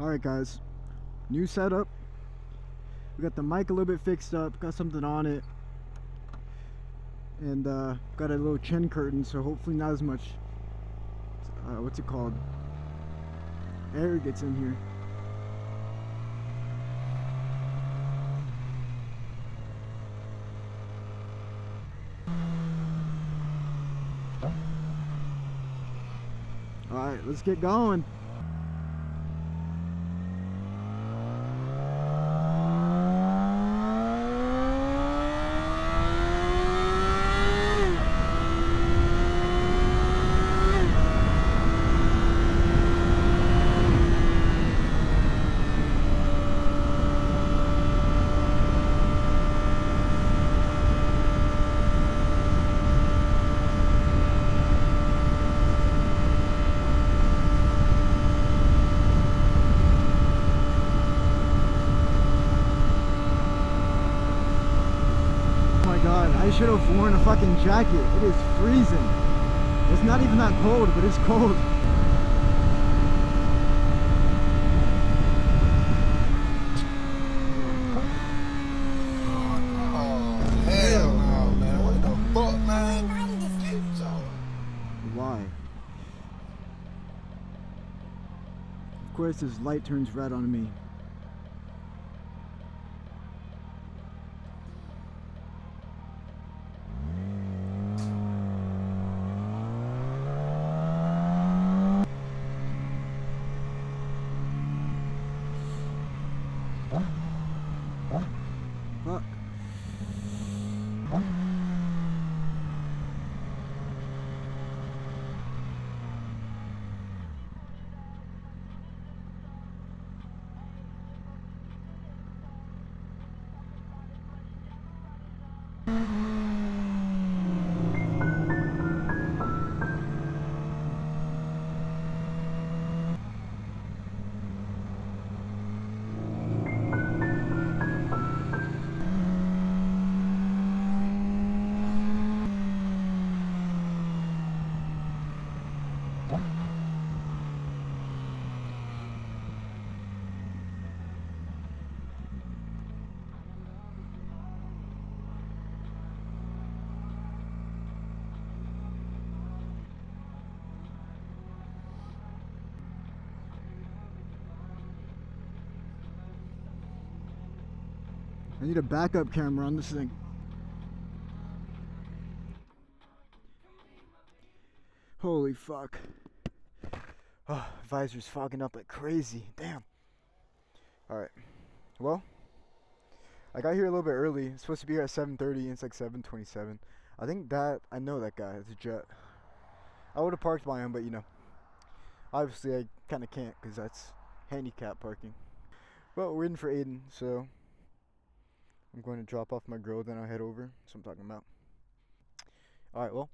Alright guys, new setup. We got the mic a little bit fixed up, got something on it, and got a little chin curtain, so hopefully not as much what's it called, air gets in here. Alright, let's get going. I should have worn a fucking jacket. It is freezing. It's not even that cold, but it's cold. Oh, hell no, man. What the fuck, man? Why? Of course, this light turns red on me. Fuck. I need a backup camera on this thing. Holy fuck. Oh, visor's fogging up like crazy. Damn. Alright. Well, I got here a little bit early. It's supposed to be here at 7:30 and it's like 7:27. I think that, I know that guy. It's a jet. I would have parked by him, but you know. Obviously I kind of can't because that's handicap parking. Well, we're waiting for Aiden, so I'm going to drop off my girl, then I'll head over. That's what I'm talking about. Alright, well.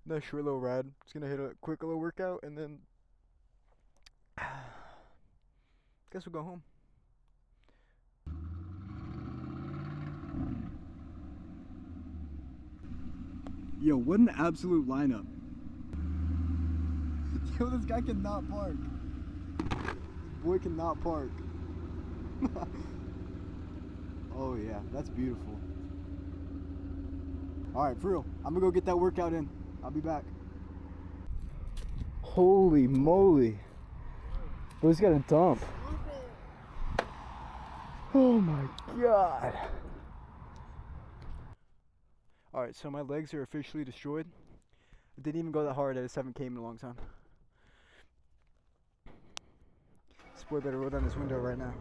Nice short little ride. Just gonna hit a quick little workout and then guess we'll go home. Yo, what an absolute lineup. Yo, this guy cannot park. This boy cannot park. Oh yeah, that's beautiful. Alright, for real. I'm gonna go get that workout in. I'll be back. Holy moly. Bro's got a dump. Oh my god. Alright, so my legs are officially destroyed. I didn't even go that hard at a 7K in a long time. This boy better roll down his window right now.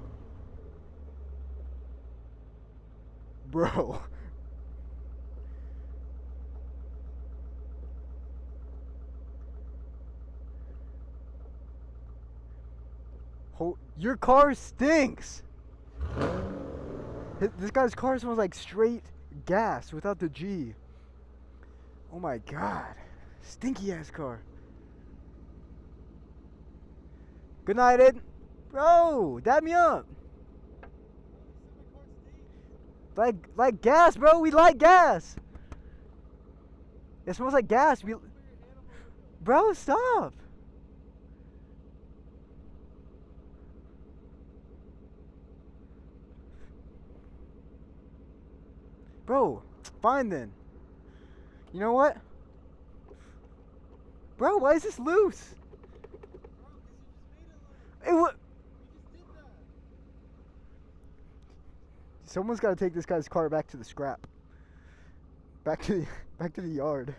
Bro. Your car stinks! This guy's car smells like straight gas without the G. Oh my god. Stinky ass car. Good night, Ed. Bro, dab me up. Like gas, bro. We like gas. It smells like gas. Bro, stop. Bro, fine then. You know what? Bro, why is this loose? It what? Someone's got to take this guy's car back to the scrap. Back to the back to the yard.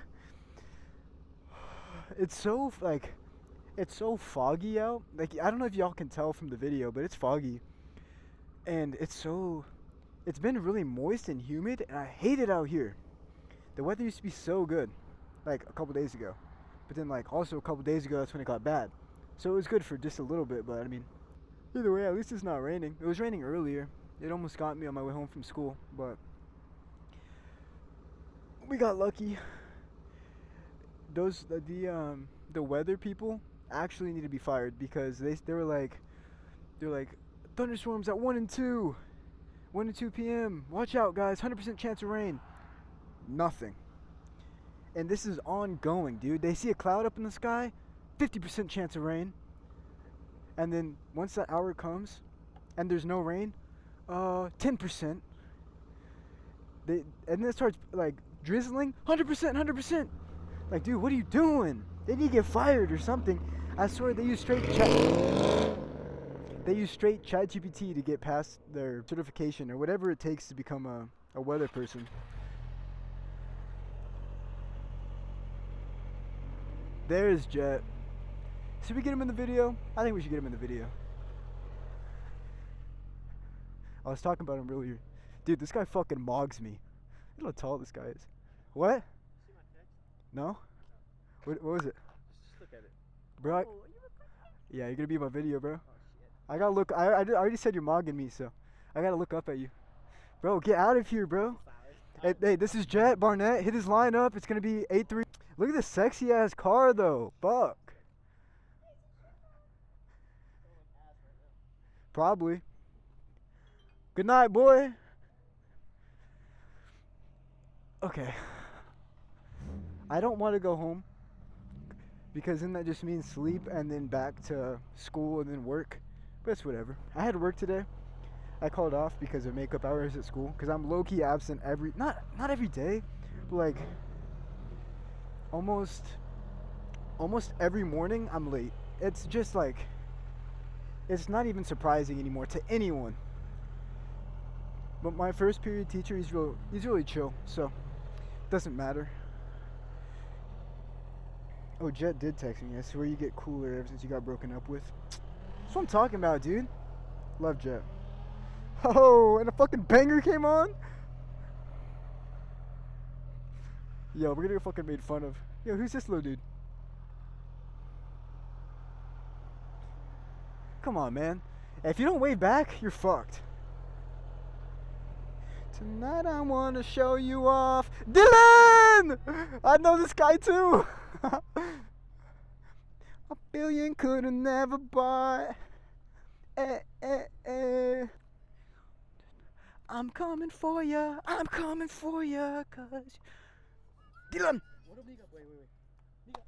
It's so like it's so foggy out. Like I don't know if y'all can tell from the video, but it's foggy. And it's been really moist and humid, and I hate it out here. The weather used to be so good like a couple days ago. But then like also a couple days ago that's when it got bad. So it was good for just a little bit, but I mean either way, at least it's not raining. It was raining earlier. It almost got me on my way home from school, but we got lucky. The weather people actually need to be fired because they were like thunderstorms at 1 and 2 p.m. Watch out, guys. 100% chance of rain. Nothing. And this is ongoing, dude. They see a cloud up in the sky, 50% chance of rain. And then once that hour comes and there's no rain, 10%. And then it starts like drizzling, 100%, 100%. Like, dude, what are you doing? They need to get fired or something. I swear they use straight ChatGPT to get past their certification or whatever it takes to become a weather person. There's Jet. Should we get him in the video? I think we should get him in the video. I was talking about him earlier. Dude, this guy fucking mogs me. Look how tall this guy is. What? See my text? No? What was it? Just look at it. Bro, Oh, yeah, you're gonna be in my video, bro. oh shit. I gotta look. I already said you're mogging me, so I gotta look up at you. Bro, get out of here, bro. Hey, this is Jet Barnett. Hit his line up. It's gonna be 8-3. Look at this sexy ass car, though. Fuck. Probably. Good night, boy. Okay. I don't want to go home because then that just means sleep and then back to school and then work. But it's whatever. I had work today. I called off because of makeup hours at school because I'm low-key absent not every day, but like almost every morning I'm late. It's just like it's not even surprising anymore to anyone. But my first period teacher, he's really chill, so it doesn't matter. Oh, Jet did text me. I swear you get cooler ever since you got broken up with. That's what I'm talking about, dude. Love Jet. Oh, and a fucking banger came on? Yo, we're gonna get fucking made fun of. Yo, who's this little dude? Come on, man. If you don't wave back, you're fucked. Tonight I wanna show you off. Dylan! I know this guy too. A billion could've never bought. I'm coming for ya. I'm coming for ya, cause Dylan. What a nigga. Wait. Nigga.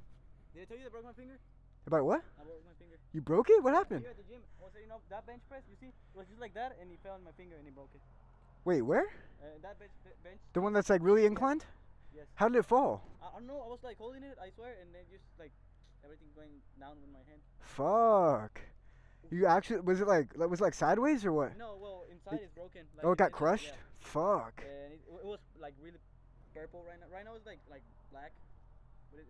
Did I tell you I broke my finger? About what? I broke my finger. You broke it? What happened? Here at the gym, I was setting up that bench press. You see, it was just like that, and he fell on my finger and he broke it. Wait, where? That bench. The one that's like really inclined? Yes. How did it fall? I don't know. I was like holding it, I swear, and then just like everything going down with my hand. Fuck. You actually was it like sideways or what? No, well, inside it's broken. Like, Oh, it got inside, crushed? yeah. Fuck. And it was like really purple right now. Right now it's like black. But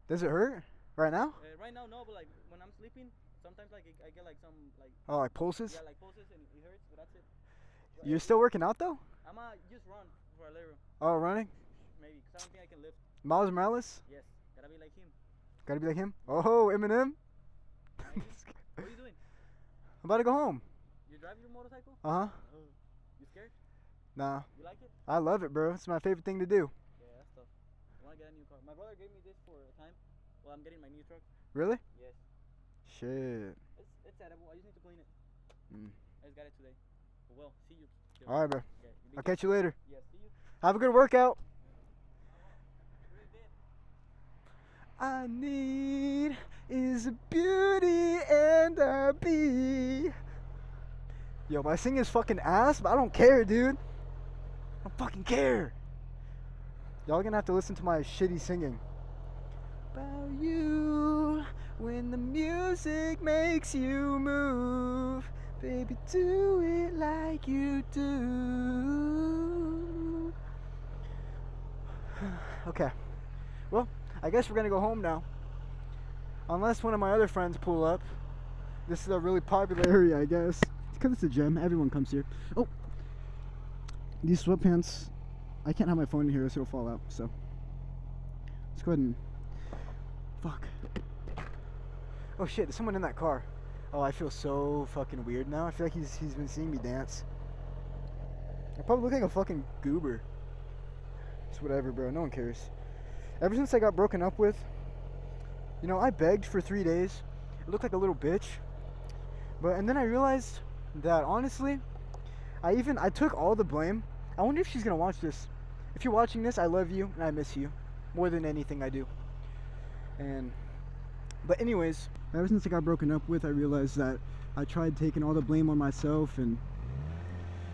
Does it hurt right now? right now no, but like when I'm sleeping, sometimes like I get like some like Oh, like pulses? yeah, like pulses and it hurts, but that's it. But You're still working out though? I'm just run for a little, Oh, running? maybe, cause I don't think I can lift. Miles Morales? Yes, gotta be like him. Gotta be like him? Oh, Eminem? Maybe. What are you doing? I'm about to go home. You drive your motorcycle? Uh huh. Oh, you scared? Nah. You like it? I love it, bro. It's my favorite thing to do. Yeah, that's tough. I wanna get a new car. My brother gave me this for a time. Well, I'm getting my new truck. Really? Yes. Shit. It's edible. I just need to clean it. Mm. I just got it today. Well, see you. Alright, bro. Okay, you be I'll catch you later. Yeah, see you. Have a good workout. Really did. I need is a beauty and a bee. Yo, my singing is fucking ass, but I don't care, dude. I don't fucking care. Y'all gonna have to listen to my shitty singing. About you, when the music makes you move, baby, do it like you do. Okay, well, I guess we're gonna go home now. Unless one of my other friends pull up. This is a really popular area, I guess. It's because it's a gym. Everyone comes here. Oh, these sweatpants. I can't have my phone in here, so it'll fall out. So let's go ahead and. Fuck. Oh shit! There's someone in that car. Oh, I feel so fucking weird now. I feel like he's been seeing me dance. I probably look like a fucking goober. It's whatever, bro. No one cares. Ever since I got broken up with, you know, I begged for 3 days. It looked like a little bitch. And then I realized that honestly, I took all the blame. I wonder if she's gonna watch this. If you're watching this, I love you and I miss you more than anything I do. But anyways, ever since I got broken up with, I realized that I tried taking all the blame on myself, and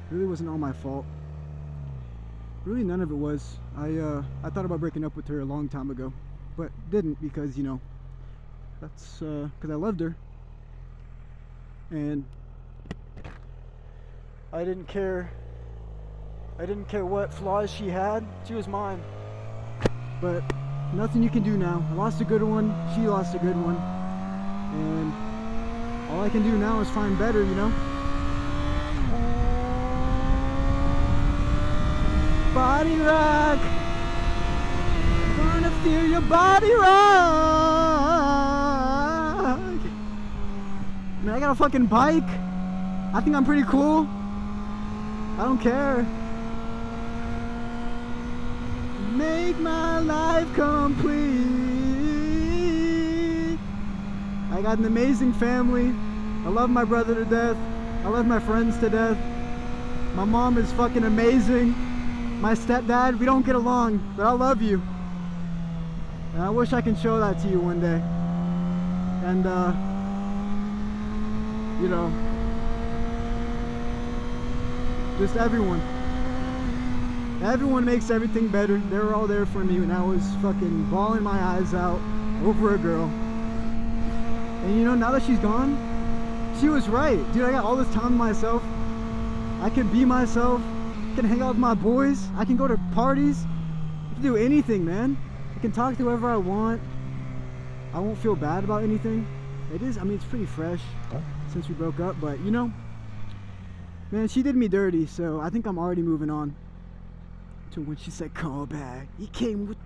it really wasn't all my fault. Really, none of it was. I thought about breaking up with her a long time ago, but didn't, because, you know, that's because I loved her. And I didn't care what flaws she had. She was mine. But nothing you can do now. I lost a good one. She lost a good one. And all I can do now is find better, you know? Body rock. Gonna feel your body rock. Man, I got a fucking bike. I think I'm pretty cool. I don't care. Make my life complete. I got an amazing family. I love my brother to death. I love my friends to death. My mom is fucking amazing. My stepdad, we don't get along, but I love you. And I wish I can show that to you one day. And you know, just everyone makes everything better. They were all there for me when I was fucking bawling my eyes out over a girl. And you know, now that she's gone, she was right. Dude, I got all this time to myself. I can be myself. I can hang out with my boys. I can go to parties. I can do anything, man. I can talk to whoever I want. I won't feel bad about anything. It is, I mean, it's pretty fresh since we broke up, but you know, man, she did me dirty, so I think I'm already moving on to when she said call back. He came with.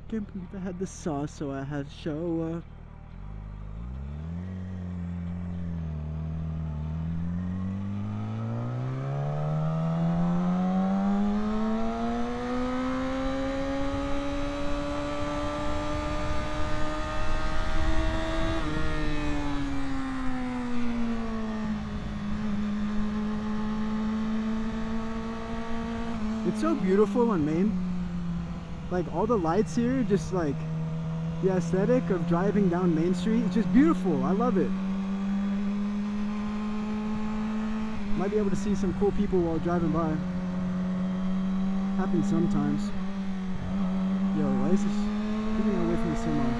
Can't believe I had the sauce, so I had to show up. It's so beautiful on Main. Like all the lights here, just like the aesthetic of driving down Main Street. It's just beautiful. I love it. Might be able to see some cool people while driving by. Happens sometimes. Yo, why is this getting away from the semi?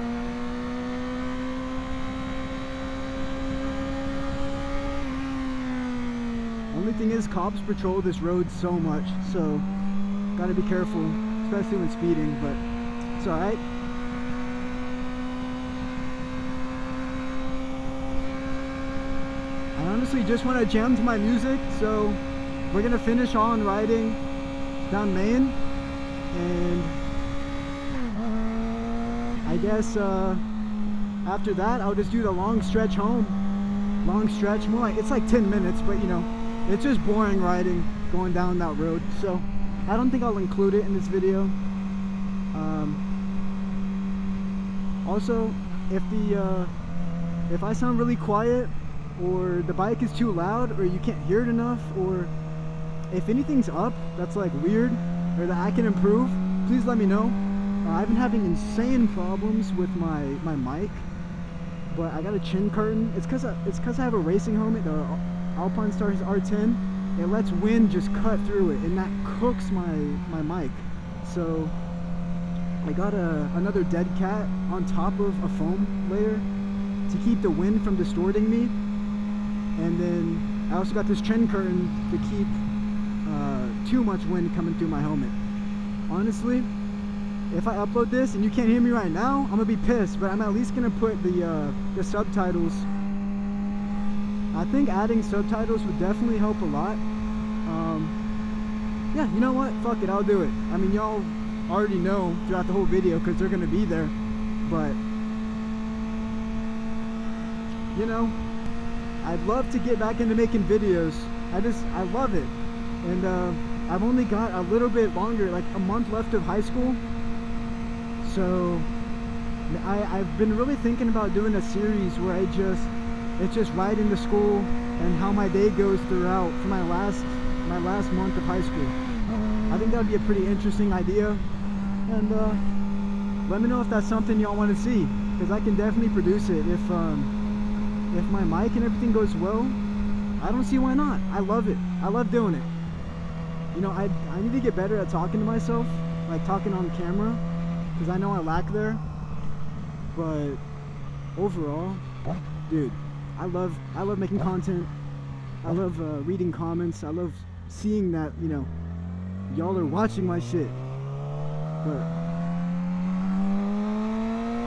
Only thing is, cops patrol this road so much, so gotta be careful, especially when speeding, but it's alright. I honestly just want to jam to my music, so we're gonna finish on riding down Main, and I guess after that I'll just do the long stretch home. Long stretch, more like, it's like 10 minutes, but you know, it's just boring riding going down that road, so I don't think I'll include it in this video. Also, if I sound really quiet, or the bike is too loud, or you can't hear it enough, or if anything's up that's like weird or that I can improve, please let me know. I've been having insane problems with my mic. but I got a chin curtain. It's cause I have a racing helmet, the Alpine Stars R10. It lets wind just cut through it, and that cooks my mic. So I got another dead cat on top of a foam layer to keep the wind from distorting me. And then I also got this chin curtain to keep too much wind coming through my helmet. Honestly, if I upload this and you can't hear me right now, I'm gonna be pissed, but I'm at least gonna put the subtitles. I think adding subtitles would definitely help a lot. Yeah, you know what? Fuck it, I'll do it. I mean, y'all already know throughout the whole video because they're gonna be there, but you know, I'd love to get back into making videos. I love it. And I've only got a little bit longer, like a month left of high school. So I've been really thinking about doing a series where it's just right into school and how my day goes throughout for my last month of high school. I think that would be a pretty interesting idea. And let me know if that's something y'all want to see, because I can definitely produce it if my mic and everything goes well. I don't see why not. I love it. I love doing it. You know, I need to get better at talking to myself, like talking on camera, because I know I lack there. But overall, dude, I love making content. I love reading comments. I love seeing that, you know, y'all are watching my shit. But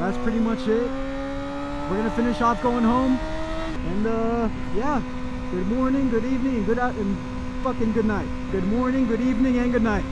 that's pretty much it. We're gonna finish off going home. And yeah, good morning, good evening, and fucking good night. Good morning, good evening, and good night.